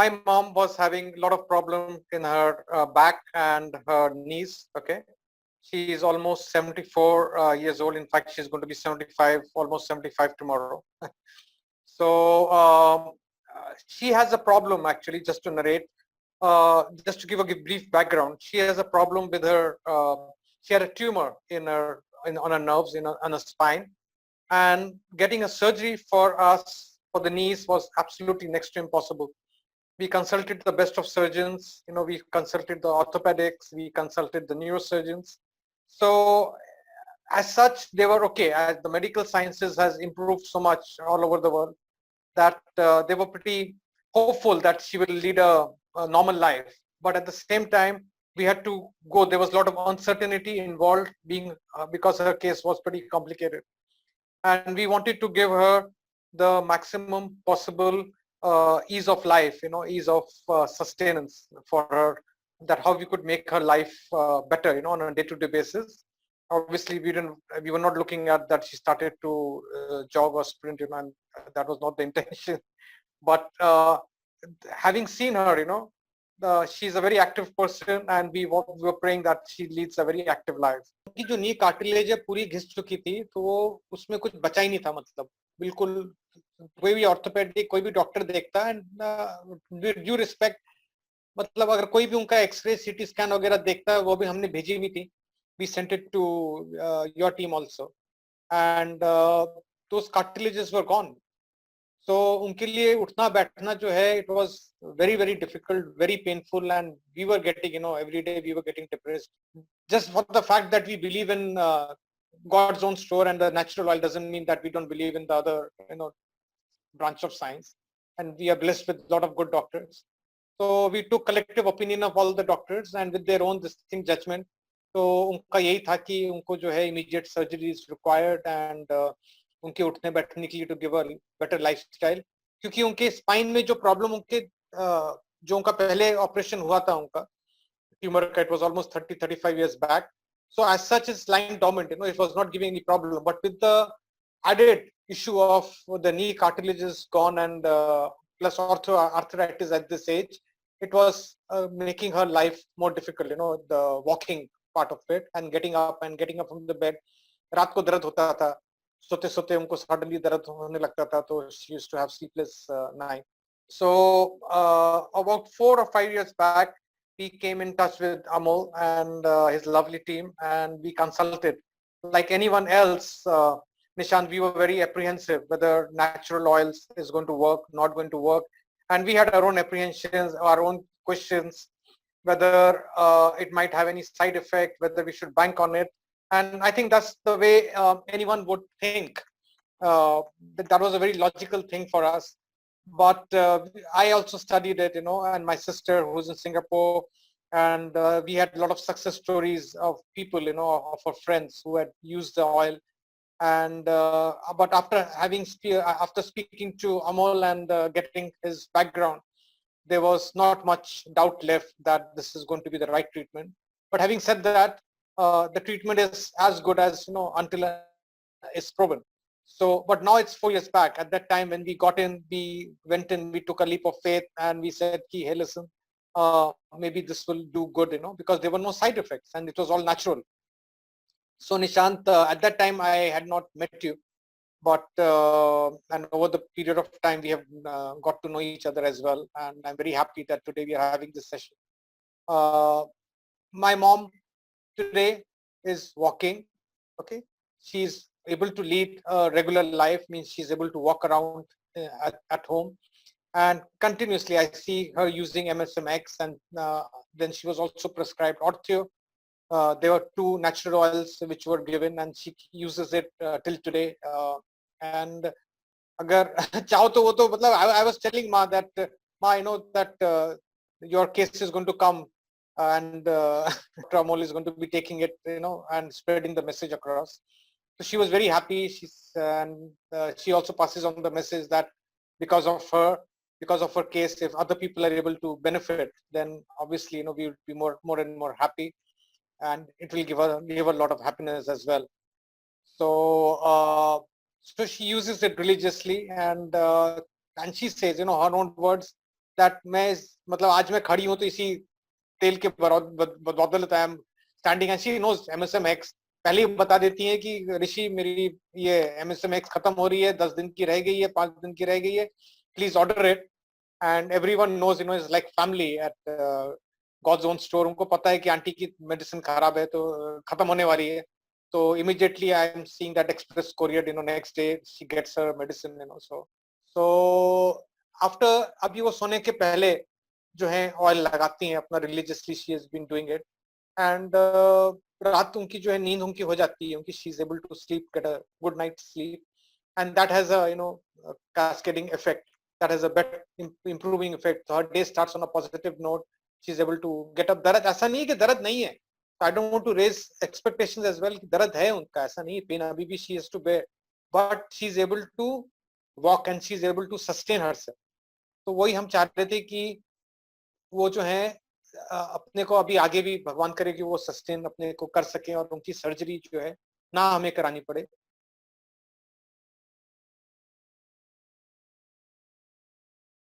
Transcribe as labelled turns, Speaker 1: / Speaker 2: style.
Speaker 1: my mom was having a lot of problem in her back and her knees. Okay, she is almost 74 years old. In fact, she's going to be 75, almost 75 tomorrow. So she has a problem actually. Just to narrate, just to give a brief background, she has a problem with her. She had a tumor in her on her nerves on her spine, and getting a surgery for us for the knees was absolutely next to impossible. We consulted the best of surgeons. We consulted the orthopedics. We consulted the neurosurgeons. So as such, they were okay. As the medical sciences has improved so much all over the world, that they were pretty hopeful that she will lead a normal life. But at the same time, we had to go. There was a lot of uncertainty involved, being because her case was pretty complicated, and we wanted to give her the maximum possible ease of life, ease of sustenance for her, that how we could make her life better, on a day-to-day basis. Obviously, we were not looking at that she started to jog or sprint, and that was not the intention. But having seen her, she's a very active person, and we were praying that she leads a very active life. उनकी जो नी cartilage है पूरी घिस चुकी थी, तो वो उसमें कुछ बचा ही नहीं था, मतलब बिल्कुल कोई भी ऑर्थोपेडिक कोई भी डॉक्टर देखता है, एंड ड्यू रिस्पेक्ट, मतलब अगर कोई भी उनका एक्सरे सीटी स्कैन वगैरह देखता है, वो भी हमने भेजी हुई थी. We sent it to your team also, and those cartilages were gone. So उनके लिए उठना बैठना जो है, it was very very difficult, very painful, and we were getting, every day we were getting depressed. Just for the fact that we believe in God's own store and the natural oil doesn't mean that we don't believe in the other, branch of science. And we are blessed with a lot of good doctors. So we took collective opinion of all the doctors, and with their own distinct judgment. तो उनका यही था कि उनको जो है immediate surgery is required, and उनके उठने बैठने के लिए to give a better lifestyle, क्योंकि उनके स्पाइन में जो प्रॉब्लम उनके जो उनका पहले ऑपरेशन हुआ था, उनका ट्यूमर का, it was almost 30-35 years back. So as such, it's lying dormant, it was not giving any problem. But with the added issue of the knee cartilages gone, and plus arthritis at this age, it was making her life more difficult, the walking part of it, and getting up from the bed. रात को दर्द होता था, सोते सोते उनको suddenly दर्द होने लगता था, तो she used to have sleepless night. So about 4 or 5 years back, we came in touch with Amol and his lovely team, and we consulted. Like anyone else, Nishant, we were very apprehensive whether natural oils is going to work, not going to work. And we had our own apprehensions, our own questions, whether it might have any side effect, whether we should bank on it. And I think that's the way anyone would think. That was a very logical thing for us. But I also studied it, and my sister who's in Singapore, and we had a lot of success stories of people, of our friends who had used the oil. And but after speaking to Amol and getting his background, there was not much doubt left that this is going to be the right treatment. But having said that, the treatment is as good as, until it's proven. So, but now it's 4 years back. At that time, when we got in, we went in, we took a leap of faith, and we said, hey, listen, maybe this will do good, because there were no side effects, and it was all natural. So Nishant, at that time, I had not met you, but and over the period of time, we have got to know each other as well. And I'm very happy that today we are having this session. My mom today is walking. Okay, she's able to lead a regular life, means she's able to walk around at home, and continuously I see her using MSMX, and then she was also prescribed orthio. There were 2 natural oils which were given, and she uses it till today. And agar चाहो तो वो तो मतलब I was telling Ma that Ma, I know that your case is going to come, and Amol is going to be taking it, and spreading the message across. So she was very happy. She also passes on the message that because of her case, if other people are able to benefit, then obviously, we would be more and more happy, and it will give a lot of happiness as well. So so she uses it religiously, and she says, her own words, that मैं मतलब आज मैं खड़ी हूँ तो इसी तेल के बदौलत I am standing, and she knows MSM X पहले ही बता देती है कि ऋषि मेरी ये MSM X खत्म हो रही है, 10 दिन की रह गई है, 5 दिन की रह गई है, please order it. And everyone knows, you know, is like family at God's own store. उनको पता है कि आंटी की मेडिसिन खराब है तो खत्म होने वाली है, तो immediately I am seeing that express courier, you know, next day she gets her medicine, you know. So after, अभी वो सोने के पहले जो है ऑयल लगाती हैं अपना religiously, she has been doing it. And रात उनकी जो है नींद उनकी हो जाती है, उनकी she is able to sleep, get a good night sleep, and that has a, you know, a cascading effect, that has a better improving effect, so her day starts on a positive note, she's able to get up। दर्द ऐसा नहीं है कि दर्द नहीं है, I don't want to raise expectations as well कि दर्द है उनका, ऐसा नहीं है, पेन अभी भी she has to bear, but she's able to walk and she's able to sustain herself। तो वही हम चाह रहे थे कि वो जो है अपने को अभी आगे भी भगवान करे कि वो सस्टेन अपने को कर सके और उनकी सर्जरी जो है ना हमें करानी पड़े।